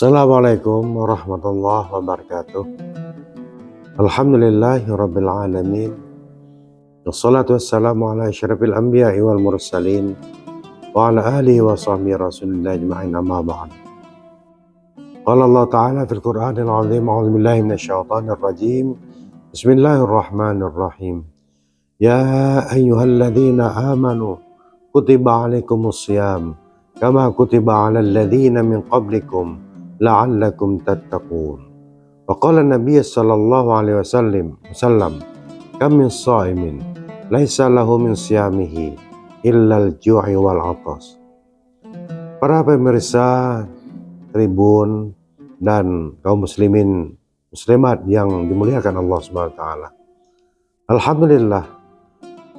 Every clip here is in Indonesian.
Assalamualaikum warahmatullahi wabarakatuh. Alhamdulillahi rabbil alamin. Wassalatu wassalamu ala asyrafil anbiya'i wal mursalin wa ala alihi wa sahbihi rasulillah ajma'in, amma ba'd. Qala Allah ta'ala fil Qur'anil azim, a'udzu billahi minasyaitonir rajim. Bismillahirrahmanirrahim. Ya ayyuhalladzina amanu kutiba alaikumus shiyam kama kutiba alal ladzina min qablikum la'allakum tattaqun. Wa qala Nabi sallallahu alaihi wasallam kam min sha'imin laisa lahu min siyamihi illa al-ju'i wal 'atas. Para pemirsa Tribun dan kaum muslimin muslimat yang dimuliakan Allah Subhanahu wa taala. Alhamdulillah,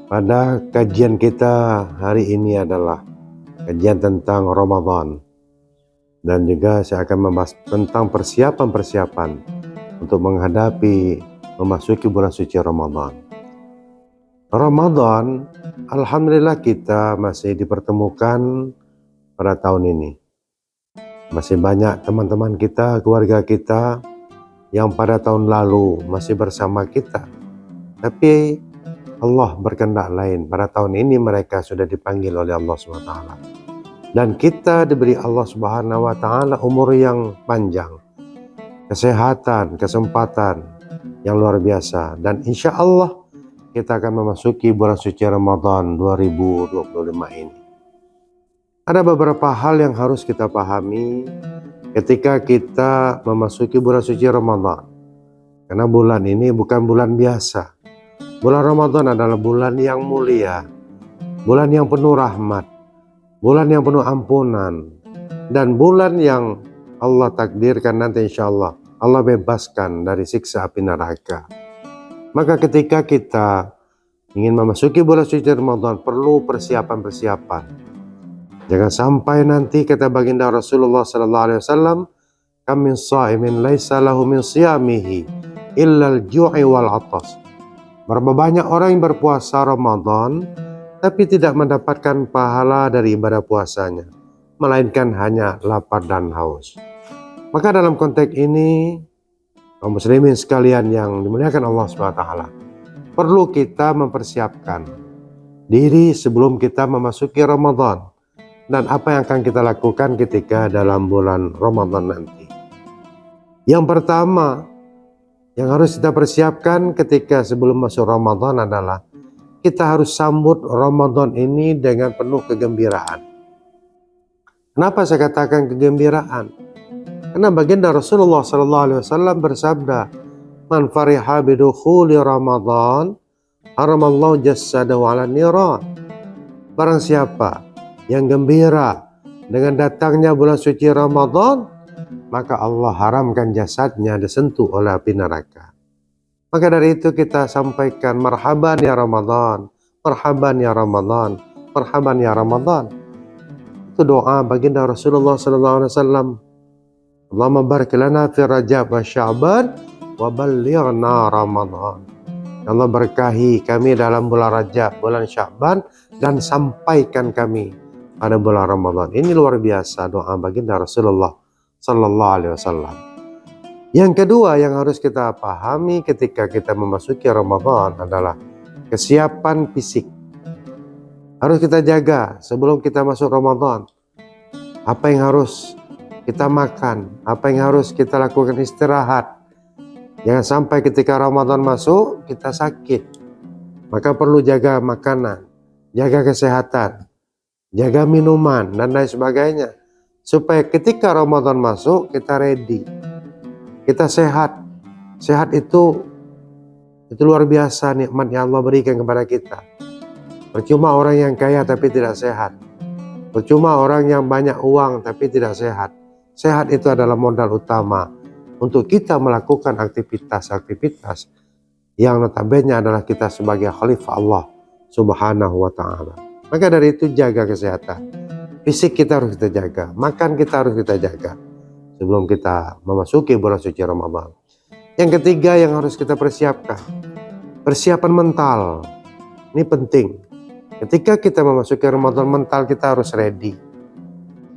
pada kajian kita hari ini adalah kajian tentang Ramadan. Dan juga saya akan membahas tentang persiapan-persiapan untuk menghadapi memasuki bulan suci Ramadan. Ramadan, alhamdulillah kita masih dipertemukan pada tahun ini. Masih banyak teman-teman kita, keluarga kita yang pada tahun lalu masih bersama kita. Tapi Allah berkehendak lain. Pada tahun ini mereka sudah dipanggil oleh Allah SWT. Dan kita diberi Allah Subhanahu wa taala umur yang panjang, kesehatan, kesempatan yang luar biasa, dan insya Allah kita akan memasuki bulan suci Ramadan 2025 ini. Ada beberapa hal yang harus kita pahami ketika kita memasuki bulan suci Ramadan, karena bulan ini bukan bulan biasa. Bulan Ramadan adalah bulan yang mulia, bulan yang penuh rahmat, bulan yang penuh ampunan, dan bulan yang Allah takdirkan nanti insya Allah Allah bebaskan dari siksa api neraka. Maka ketika kita ingin memasuki bulan suci Ramadan perlu persiapan-persiapan. Jangan sampai nanti kata baginda Rasulullah SAW, kam min sha'imin laisa lahu min siyamihi illa al-ju'i wal 'atas. Berapa banyak orang yang berpuasa Ramadan tapi tidak mendapatkan pahala dari ibadah puasanya, melainkan hanya lapar dan haus. Maka dalam konteks ini, kaum muslimin sekalian yang dimuliakan Allah SWT, perlu kita mempersiapkan diri sebelum kita memasuki Ramadan, dan apa yang akan kita lakukan ketika dalam bulan Ramadan nanti. Yang pertama yang harus kita persiapkan ketika sebelum masuk Ramadan adalah kita harus sambut Ramadan ini dengan penuh kegembiraan. Kenapa saya katakan kegembiraan? Karena baginda Rasulullah SAW bersabda, "Man fariha bidukhuli Ramadan, haramallahu jassadahu 'ala niran." Barang siapa yang gembira dengan datangnya bulan suci Ramadan, maka Allah haramkan jasadnya disentuh oleh api neraka. Maka dari itu kita sampaikan marhaban ya Ramadan, marhaban ya Ramadan, marhaban ya Ramadan. Itu doa baginda Rasulullah SAW. Allahumma barik lana fi Rajab wa Sya'ban wa ballighna Ramadan. Allah berkahi kami dalam bulan Rajab, bulan Sya'ban, dan sampaikan kami pada bulan Ramadan. Ini luar biasa doa baginda Rasulullah SAW. Yang kedua yang harus kita pahami ketika kita memasuki Ramadan adalah kesiapan fisik. Harus kita jaga sebelum kita masuk Ramadan. Apa yang harus kita makan, apa yang harus kita lakukan istirahat. Jangan sampai ketika Ramadan masuk kita sakit. Maka perlu jaga makanan, jaga kesehatan, jaga minuman dan lain sebagainya. Supaya ketika Ramadan masuk kita ready. Kita sehat. Sehat itu luar biasa nikmat yang Allah berikan kepada kita. Percuma orang yang kaya tapi tidak sehat. Percuma orang yang banyak uang tapi tidak sehat. Sehat itu adalah modal utama untuk kita melakukan aktivitas-aktivitas yang notabene adalah kita sebagai khalifah Allah Subhanahu wa taala. Maka dari itu jaga kesehatan. Fisik kita harus kita jaga, makan kita harus kita jaga sebelum kita memasuki bulan suci Ramadan. Yang ketiga yang harus kita persiapkan, persiapan mental. Ini penting. Ketika kita memasuki Ramadan, mental kita harus ready.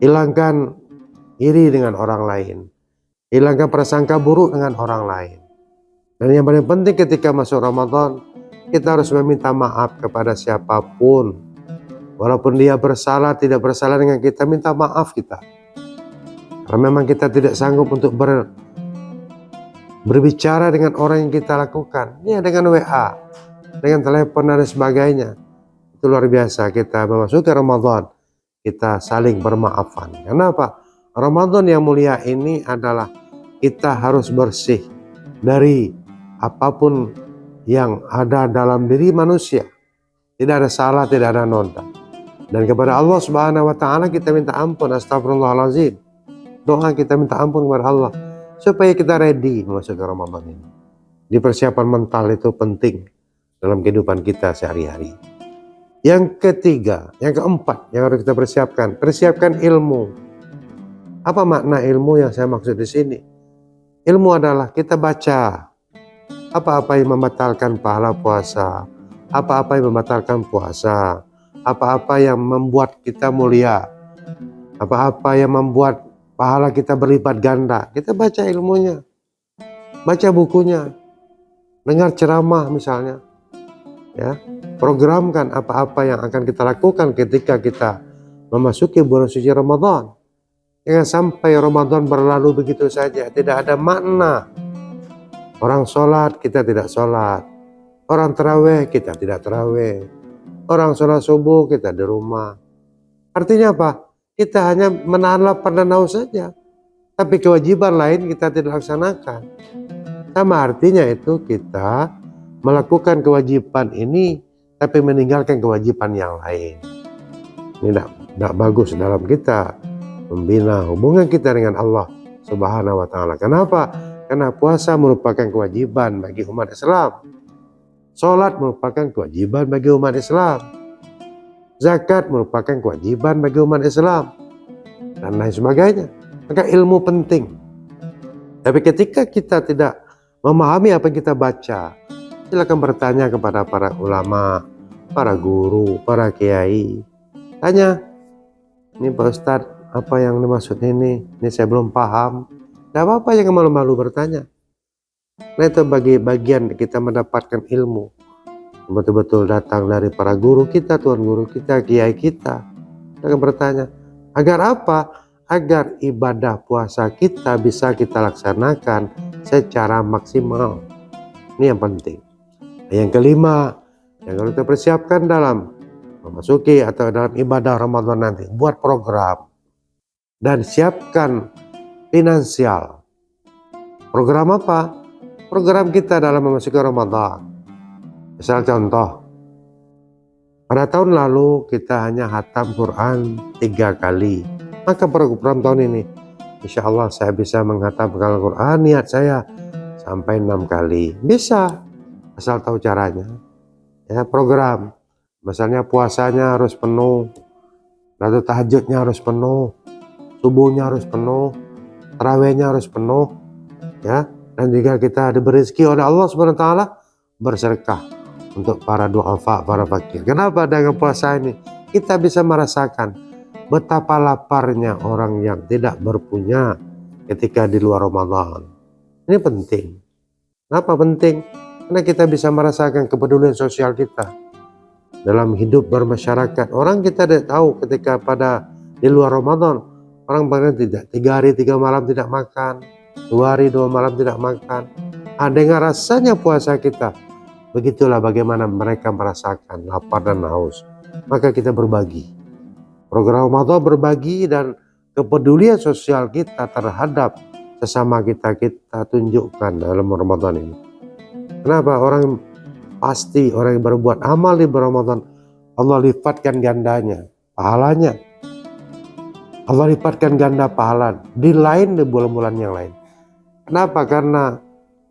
Hilangkan iri dengan orang lain. hilangkan prasangka buruk dengan orang lain. Dan yang paling penting ketika masuk Ramadan, kita harus meminta maaf kepada siapapun. Walaupun dia bersalah, tidak bersalah dengan kita, minta maaf kita. Karena memang kita tidak sanggup untuk berbicara dengan orang yang kita lakukan. Ya, dengan WA, dengan telepon dan sebagainya. Itu luar biasa, kita memasuki Ramadan, kita saling bermaafan. Kenapa? Ramadan yang mulia ini adalah kita harus bersih dari apapun yang ada dalam diri manusia. Tidak ada salah, tidak ada noda. Dan kepada Allah Subhanahu wa Ta'ala kita minta ampun. Astagfirullahaladzim. Doa kita minta ampun kepada Allah supaya kita ready memasuki Ramadan ini. Di persiapan mental itu penting dalam kehidupan kita sehari-hari. Yang ketiga, yang keempat yang harus kita persiapkan ilmu. Apa makna ilmu yang saya maksud di sini? Ilmu adalah kita baca apa-apa yang membatalkan pahala puasa, apa-apa yang membatalkan puasa, apa-apa yang membuat kita mulia, apa-apa yang membuat pahala kita berlipat ganda. Kita baca ilmunya, baca bukunya, dengar ceramah misalnya, ya, programkan apa-apa yang akan kita lakukan ketika kita memasuki bulan suci Ramadan. Jangan sampai Ramadan berlalu begitu saja, tidak ada makna. Orang sholat, kita tidak sholat. Orang terawih, kita tidak terawih. Orang sholat subuh, kita di rumah. Artinya apa? Kita hanya menahan lapar dan haus saja. Tapi kewajiban lain kita tidak laksanakan. Sama artinya itu kita melakukan kewajiban ini, tapi meninggalkan kewajiban yang lain. Ini tidak bagus dalam kita membina hubungan kita dengan Allah Subhanahu wa Ta'ala. Kenapa? Karena puasa merupakan kewajiban bagi umat Islam. Sholat merupakan kewajiban bagi umat Islam. Zakat merupakan kewajiban bagi umat Islam. Dan lain sebagainya. Maka ilmu penting. Tapi ketika kita tidak memahami apa yang kita baca, silakan bertanya kepada para ulama, para guru, para kiai. Tanya, ini Pak Ustadz, apa yang dimaksud ini saya belum paham. Tidak apa-apa, jangan malu-malu bertanya. Nah, itu bagi bagian kita mendapatkan ilmu. Betul-betul datang dari para guru kita, tuan guru kita, kiai kita. Jangan bertanya. Agar apa? Agar ibadah puasa kita bisa kita laksanakan secara maksimal. Ini yang penting. Yang kelima, yang harus kita persiapkan dalam memasuki atau dalam ibadah Ramadan nanti, buat program dan siapkan finansial. Program apa? Program kita dalam memasuki Ramadan. Misal contoh, pada tahun lalu kita hanya hatam Quran 3 kali. Maka program tahun ini, insya Allah saya bisa menghatamkan Al-Quran, niat saya sampai 6 kali. Bisa, asal tahu caranya. Ya, program. Misalnya puasanya harus penuh, lalu tahajudnya harus penuh, subuhnya harus penuh, tarawihnya harus penuh, ya. Dan jika kita diberi rezeki oleh Allah Subhanahu wa Ta'ala, bersedekah untuk para duafa, para fakir. Kenapa dengan puasa ini kita bisa merasakan betapa laparnya orang yang tidak berpunya ketika di luar Ramadan. Ini penting. Kenapa penting? Karena kita bisa merasakan kepedulian sosial kita dalam hidup bermasyarakat. Orang kita tidak tahu ketika pada di luar Ramadan, orang bahkan tidak 3 hari 3 malam tidak makan, 2 hari 2 malam tidak makan. Dengan rasanya puasa kita, begitulah bagaimana mereka merasakan lapar dan haus. Maka kita berbagi. Program Ramadan berbagi dan kepedulian sosial kita terhadap sesama kita tunjukkan dalam Ramadan ini. Kenapa? Orang yang berbuat amal di Ramadan, Allah lipatkan gandanya, pahalanya. Allah lipatkan ganda pahala di bulan-bulan yang lain. Kenapa? Karena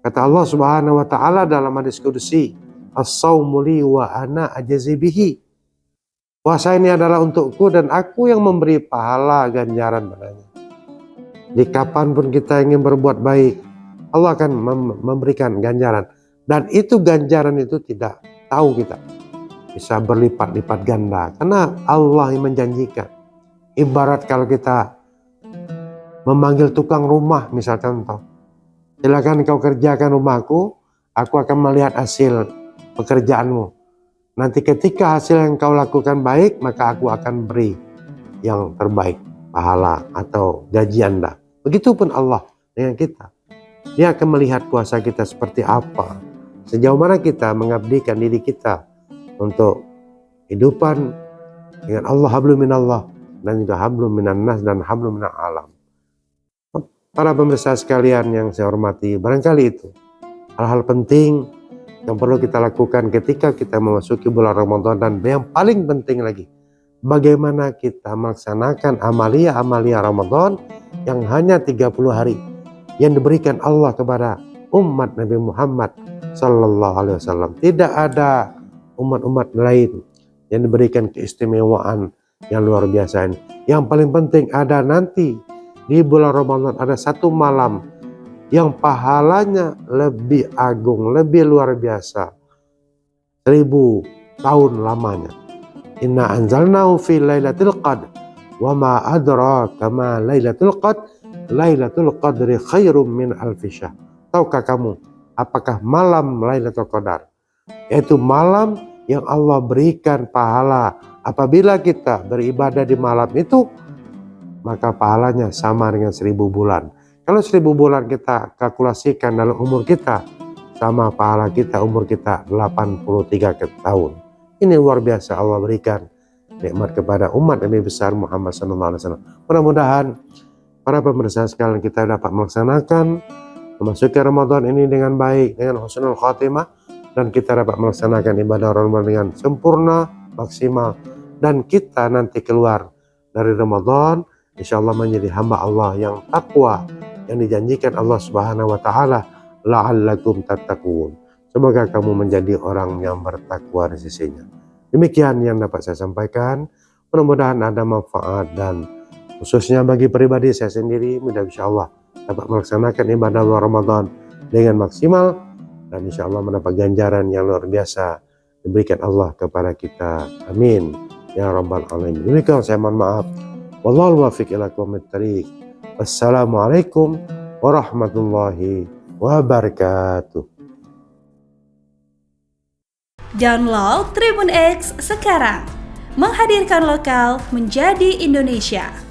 kata Allah Subhanahu wa Ta'ala dalam hadis qudsi, as-saumu li wa ana ajzi bihi. Puasa ini adalah untukku dan aku yang memberi pahala ganjaran padanya. Di kapanpun kita ingin berbuat baik, Allah akan memberikan ganjaran. Dan itu ganjaran itu tidak tahu kita bisa berlipat-lipat ganda. Karena Allah yang menjanjikan. Ibarat kalau kita memanggil tukang rumah misalkan contoh. Silakan kau kerjakan rumahku, aku akan melihat hasil pekerjaanmu. Nanti ketika hasil yang kau lakukan baik, maka aku akan beri yang terbaik, pahala atau gaji Anda. Begitupun Allah dengan kita. Dia akan melihat kuasa kita seperti apa. Sejauh mana kita mengabdikan diri kita untuk kehidupan dengan Allah, hablum minallah, dan juga hablum minan nas dan hablum minal alam. Para pemirsa sekalian yang saya hormati, barangkali itu hal-hal penting yang perlu kita lakukan ketika kita memasuki bulan Ramadan. Dan yang paling penting lagi, bagaimana kita melaksanakan amalia-amalia Ramadan yang hanya 30 hari yang diberikan Allah kepada umat Nabi Muhammad Sallallahu Alaihi Wasallam. Tidak ada umat-umat lain yang diberikan keistimewaan yang luar biasa ini. Yang paling penting ada nanti di bulan Ramadan ada satu malam yang pahalanya lebih agung, lebih luar biasa, 1000 tahun lamanya. Inna anzalnahu fi lailatul qadr wa ma adraka ma lailatul qadr, lailatul qadri khairum min alfi syahr. Tahukah kamu apakah malam Lailatul Qadar? Yaitu malam yang Allah berikan pahala. Apabila kita beribadah di malam itu, maka pahalanya sama dengan 1000 bulan. Kalau 1000 bulan kita kalkulasikan dalam umur kita, sama pahala kita umur kita 83 tahun. Ini luar biasa Allah berikan nikmat kepada umat Nabi besar Muhammad SAW. Mudah-mudahan para pemirsa sekalian kita dapat melaksanakan memasuki Ramadan ini dengan baik, dengan husnul khatimah, dan kita dapat melaksanakan ibadah Ramadan dengan sempurna, maksimal, dan kita nanti keluar dari Ramadan insyaallah menjadi hamba Allah yang takwa, yang dijanjikan Allah Subhanahu wa taala, la'allakum tattaqun. Semoga kamu menjadi orang yang bertakwa di sisinya. Demikian yang dapat saya sampaikan. Mudah-mudahan ada manfaat, dan khususnya bagi pribadi saya sendiri, mudah insyaallah dapat melaksanakan ibadah Ramadan dengan maksimal, dan insyaallah mendapat ganjaran yang luar biasa diberikan Allah kepada kita. Amin ya rabbal alamin. Demikian saya mohon maaf. Wallahul muwaffiq ila aqwamit thariq. Wassalamualaikum warahmatullahi wabarakatuh. Download Tribun X sekarang, menghadirkan lokal menjadi Indonesia.